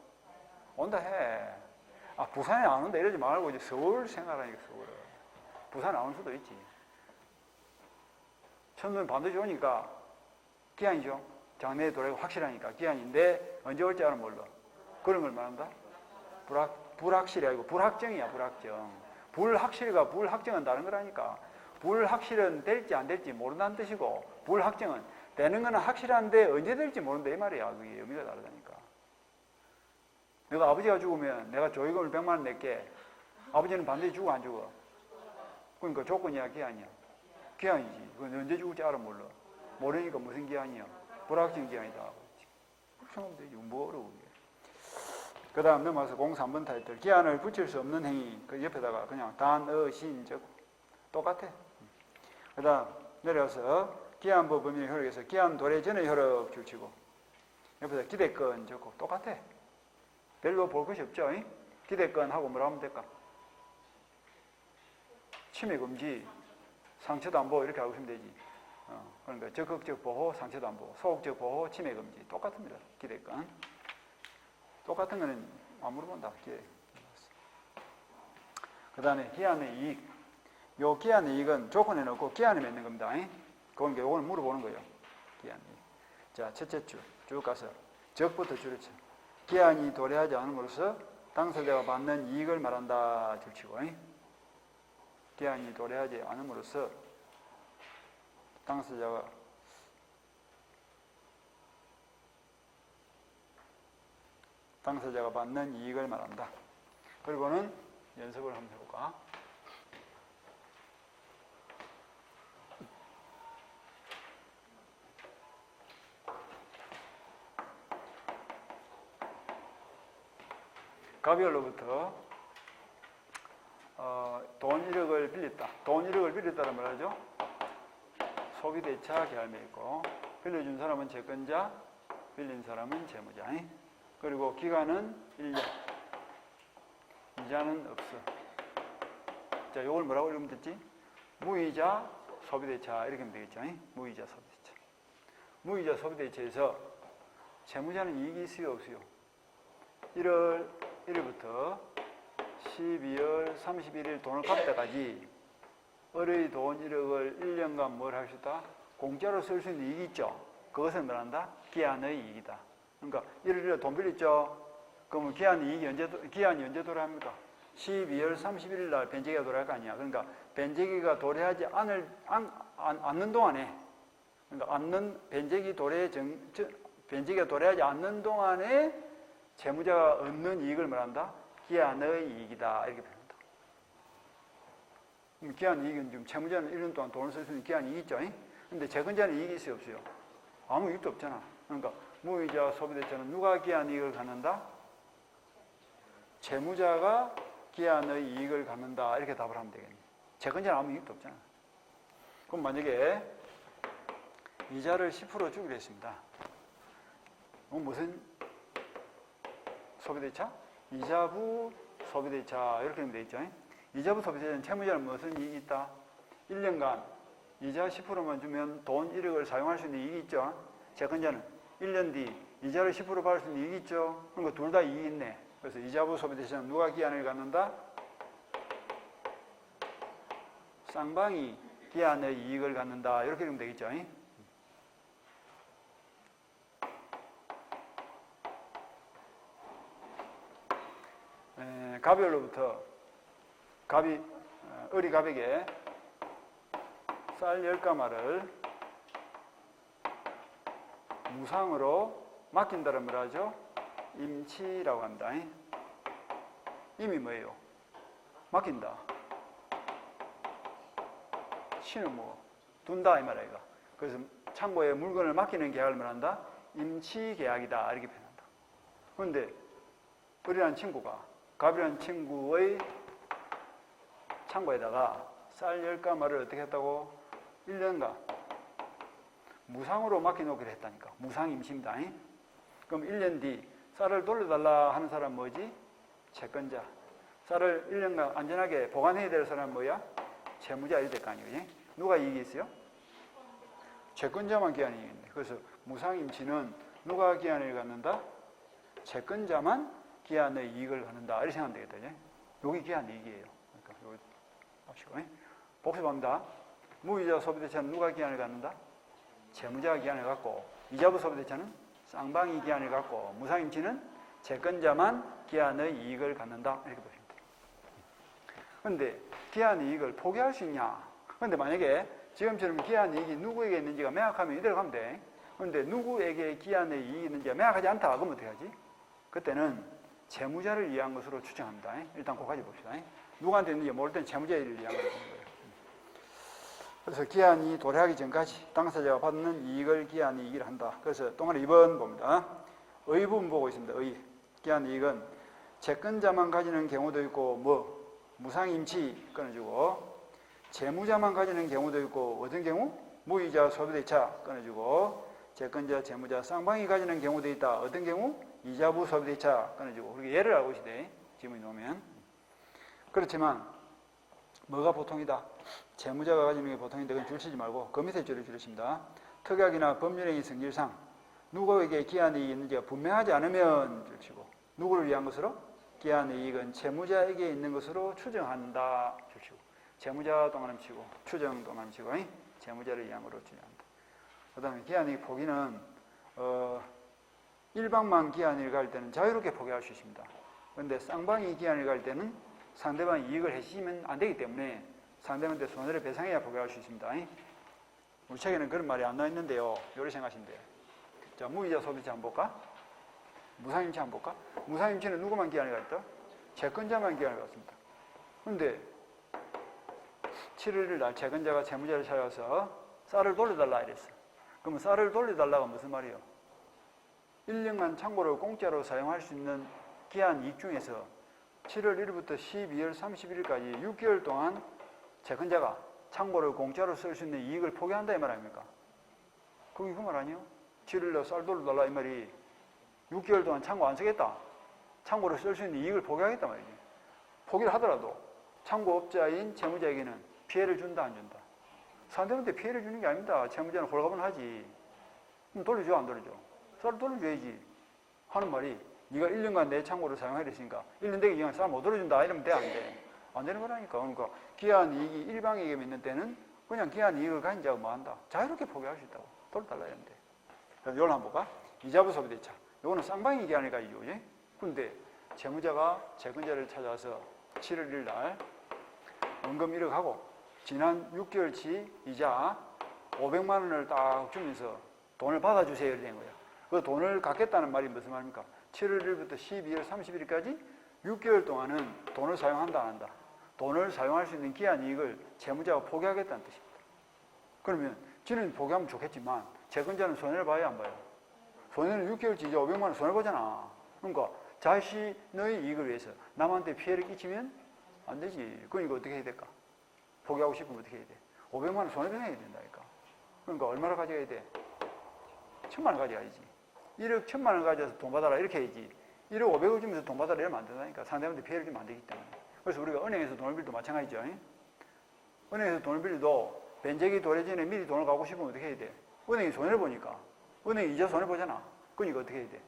온다 해. 부산에 안 온다 이러지 말고 이제 서울 생활하니까 서울. 부산에 안 올 수도 있지. 첫눈은 반드시 오니까 기한이죠. 장래에 돌아가고 확실하니까 기한인데 언제 올지 알아 몰라. 그런 걸 말한다. 불확실이 아니고 불확정이야. 불확정. 불확실과 불확정은 다른 거라니까. 불확실은 될지 안 될지 모른다는 뜻이고 불확정은 되는 거는 확실한데 언제 될지 모른다 이 말이야. 그게 의미가 다르다니까. 내가 아버지가 죽으면 내가 조의금을 100만 원 낼게. 아버지는 반드시 죽어 안 죽어? 그러니까 조건이야 기한이야? 기한이지. 그건 언제 죽을지 알아 몰라. 모르니까 무슨 기한이야? 불확정 기한이다. 그렇게 생각하면 되지. 뭐 어려워. 그 다음 넘어가서 03번 타이틀. 기한을 붙일 수 없는 행위. 그 옆에다가 그냥 단, 신, 적. 똑같아. 그 다음 내려가서 기한법 법률 효력에서 기한 도래 전의 효력 줄치고 옆에서 기대권 적고 똑같아. 별로 볼 것이 없죠. 기대권하고 뭐라 하면 될까? 침해 금지, 상처도 안 보호 이렇게 알고 있으면 되지. 그러니까 적극적 보호, 상처도 안 보호, 소극적 보호, 침해 금지 똑같습니다. 기대권. 똑같은 거는 안 물어본다. 그 다음에 기한의 이익. 요 기한의 이익은 조건에 넣고 기한을 맺는 겁니다. 그러니까 요거는 물어보는 거예요. 기한이. 자, 첫째 줄 쭉 가서 적부터 줄을 쳐. 기한이 도래하지 않음으로써 당사자가 받는 이익을 말한다. 줄치고. 기한이 도래하지 않음으로써 당사자가 받는 이익을 말한다. 그리고는 연습을 한번 해볼까? 가비얼로부터 돈 1억을 빌렸다. 돈 1억을 빌렸다는 말하죠. 소비대차 계약이 있고 빌려준 사람은 채권자, 빌린 사람은 채무자. 그리고 기간은 1년. 이자는 없어. 자, 요걸 뭐라고 읽으면 됐지? 무이자 소비대차 이렇게 하면 되겠죠. 무이자 소비대차. 무이자 소비대차에서 채무자는 이익이 있어요, 없어요? 1월 1일부터 12월 31일 돈을 갚을 때까지 을의 돈 1억을 1년간 뭘 할 수 있다? 공짜로 쓸 수 있는 이익이 있죠. 그것을 말한다? 기한의 이익이다. 그러니까 1월 1일 돈 빌렸죠. 그러면 기한이 언제 도래합니까? 12월 31일 날 변제기가 도래할 거 아니야. 그러니까 변제기가 도래하지 않는 동안에, 그러니까 변제기가 도래하지 않는 동안에 채무자가 얻는 이익을 말한다? 기한의 이익이다. 이렇게 표현한다. 기한 이익은 지금 채무자는 1년 동안 돈을 쓸 수 있는 기한 이익이 있죠. 근데 채권자는 이익이 있어요, 없어요? 아무 이익도 없잖아. 그러니까 무이자 소비대차는 누가 기한 이익을 갖는다? 채무자가 기한의 이익을 갖는다. 이렇게 답을 하면 되겠네. 채권자는 아무 이익도 없잖아. 그럼 만약에 이자를 10% 주기로 했습니다. 무슨 소비대차? 이자부 소비대차 이렇게 하면 되겠죠. 이자부 소비대차는 채무자는 무슨 이익이 있다? 1년간 이자 10%만 주면 돈 1억을 사용할 수 있는 이익이 있죠. 채권자는 1년 뒤 이자를 10% 받을 수 있는 이익이 있죠. 그러니까 둘 다 이익이 있네. 그래서 이자부 소비대차는 누가 기한을 갖는다? 쌍방이 기한의 이익을 갖는다. 이렇게 읽으면 되겠죠. 갑열로부터 을이 갑에게 쌀 10가마를 무상으로 맡긴다는 말 하죠? 임치라고 합니다. 임이 뭐예요? 맡긴다. 치는 뭐 둔다 이 말이야. 그래서 창고에 물건을 맡기는 계약을 말한다. 임치 계약이다 이렇게 표현한다. 그런데 을이라는 친구가 갑이라는 친구의 창고에다가 쌀 10가마를 어떻게 했다고? 1년간 무상으로 맡겨놓기로 했다니까. 무상 임시입니다. 그럼 1년 뒤 쌀을 돌려달라 하는 사람 뭐지? 채권자. 쌀을 1년간 안전하게 보관해야 될 사람 뭐야? 채무자 이럴 될 거 아니에요. 누가 이익이 있어요? 채권자만 기한이 있는데. 그래서 무상 임치는 누가 기한을 갖는다? 채권자만 기한의 이익을 갖는다. 이렇게 생각하면 되겠다. 여기 기한 이익이에요. 그러니까 여기 보시고 복습합니다. 무이자 소비대차는 누가 기한을 갖는다? 채무자가 기한을 갖고 이자부 소비대차는 쌍방이 기한을 갖고 무상임치는 채권자만 기한의 이익을 갖는다. 이렇게 보시면 돼요. 그런데 기한 이익을 포기할 수 있냐? 그런데 만약에 지금처럼 기한 이익이 누구에게 있는지가 명확하면 이대로 가면 돼. 그런데 누구에게 기한의 이익이 있는지가 명확하지 않다. 그럼 어떻게 하지? 그때는 채무자를 위한 것으로 추정합니다. 일단 그거까지 봅시다. 누구한테 있는지 모를 때는 채무자를 위한 것으로 보는 거예요. 그래서 기한이 도래하기 전까지 당사자가 받는 이익을 기한 이익이라 한다. 그래서 동안에 2번 봅니다. 의 부분 보고 있습니다. 의. 기한 이익은 채권자만 가지는 경우도 있고 무상임치 끊어주고 채무자만 가지는 경우도 있고 어떤 경우? 무이자 소비대차 끊어주고 채권자, 채무자, 쌍방이 가지는 경우도 있다. 어떤 경우? 이자부 소비대차 끊어주고. 그렇게 예를 알고 있으되 지문이 놓으면. 그렇지만 뭐가 보통이다? 채무자가 가지는 게 보통인데 그건 줄치지 말고 그 밑에 줄을 줄이십니다. 특약이나 법률행위 성질상 누구에게 기한이 있는지가 분명하지 않으면 줄치고 누구를 위한 것으로? 기한의 이익은 채무자에게 있는 것으로 추정한다. 줄치고 채무자 동안은 치고 추정 동안은 치고 채무자를 위한 것으로 추정한다. 그 다음에 기한이익 포기는 일방만 기한이익을 갈 때는 자유롭게 포기할 수 있습니다. 그런데 쌍방이 기한이익을 갈 때는 상대방이 이익을 해치면 안 되기 때문에 상대방한테 손해를 배상해야 포기할 수 있습니다. 우리 책에는 그런 말이 안 나와 있는데요. 이렇게 생각하시면 돼요. 자, 무이자 소비자 한번 볼까? 무상임치 한번 볼까? 무상임치는 누구만 기한을 갖다? 채권자만 기한을 갖습니다. 그런데 7일 날 채권자가 채무자를 찾아와서 쌀을 돌려달라 이랬어. 그러면 쌀을 돌려달라가 무슨 말이에요? 1년간 창고를 공짜로 사용할 수 있는 기한 이익 중에서 7월 1일부터 12월 31일까지 6개월 동안 채권자가 창고를 공짜로 쓸 수 있는 이익을 포기한다 이 말 아닙니까? 그게 그 말 아니에요? 7일날 쌀 돌려달라 이 말이 6개월 동안 창고 안 쓰겠다. 창고를 쓸 수 있는 이익을 포기하겠다 말이지. 포기를 하더라도 창고업자인 채무자에게는 피해를 준다 안 준다? 상대방한테 피해를 주는 게 아닙니다. 채무자는 홀가분 하지. 그럼 돌려줘 안 돌려줘? 쌀을 돌려줘야지 하는 말이 네가 1년간 내 창고를 사용해 했으니까 1년 되기 전에 쌀 못 돌려준다 이러면 돼 안 돼? 안 되는 거라니까. 그러니까 기한 이익이 일방에게 있는 때는 그냥 기한 이익을 가진 자가 뭐 한다? 자유롭게 포기할 수 있다고. 돌려달라 이러면 돼. 그럼 이걸 한번 볼까? 이자부 소비대차. 이거는 쌍방이 기한을 가지고 그런데 채무자가 채권자를 찾아와서 7월 1일 날 원금 1억 하고 지난 6개월치 이자 500만 원을 딱 주면서 돈을 받아주세요 이렇게 된 거예요. 그 돈을 갚겠다는 말이 무슨 말입니까? 7월 1일부터 12월 31일까지 6개월 동안은 돈을 사용한다 안 한다? 돈을 사용할 수 있는 기한 이익을 채무자가 포기하겠다는 뜻입니다. 그러면 지는 포기하면 좋겠지만 채권자는 손해를 봐야 안 봐요? 손해는 6개월치 이자 500만 원 손해보잖아. 그러니까 자신의 이익을 위해서 남한테 피해를 끼치면 안 되지. 그러니까 어떻게 해야 될까? 포기하고 싶으면 어떻게 해야 돼? 500만 원 손해배상해야 된다니까. 그러니까 얼마나 가져가야 돼? 1000만 원 가져가야지. 1억 1000만 원 가져서 돈 받아라 이렇게 해야지. 1억 500을 주면서 돈 받아라 이러면 안 된다니까. 상대방한테 피해를 주면 안 되기 때문에. 그래서 우리가 은행에서 돈을 빌도 마찬가지죠. 은행에서 돈을 빌려도 변제기 도래 전에 미리 돈을 갖고 싶으면 어떻게 해야 돼? 은행이 손해를 보니까. 은행이 이자 손해 보잖아. 그러니까 어떻게 해야 돼?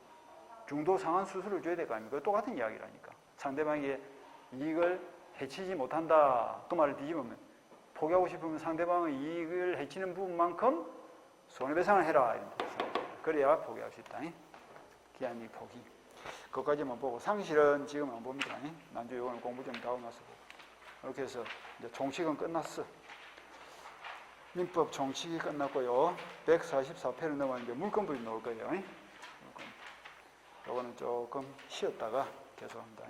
중도 상환 수수료를 줘야 될 거 아닙니까? 똑같은 이야기라니까. 상대방에게 이익을 해치지 못한다. 그 말을 뒤집으면 포기하고 싶으면 상대방의 이익을 해치는 부분만큼 손해배상을 해라. 그래야 포기할 수 있다. 기한이익 포기. 그것까지만 보고 상실은 지금 안 봅니다. 난주 요거는 공부 좀 더 하고 나서 보고. 이렇게 해서 이제 총칙은 끝났어. 민법 총칙이 끝났고요. 144페이지를 넘었는데 물권법이 나올 거예요. 요거는 조금 쉬었다가 계속합니다.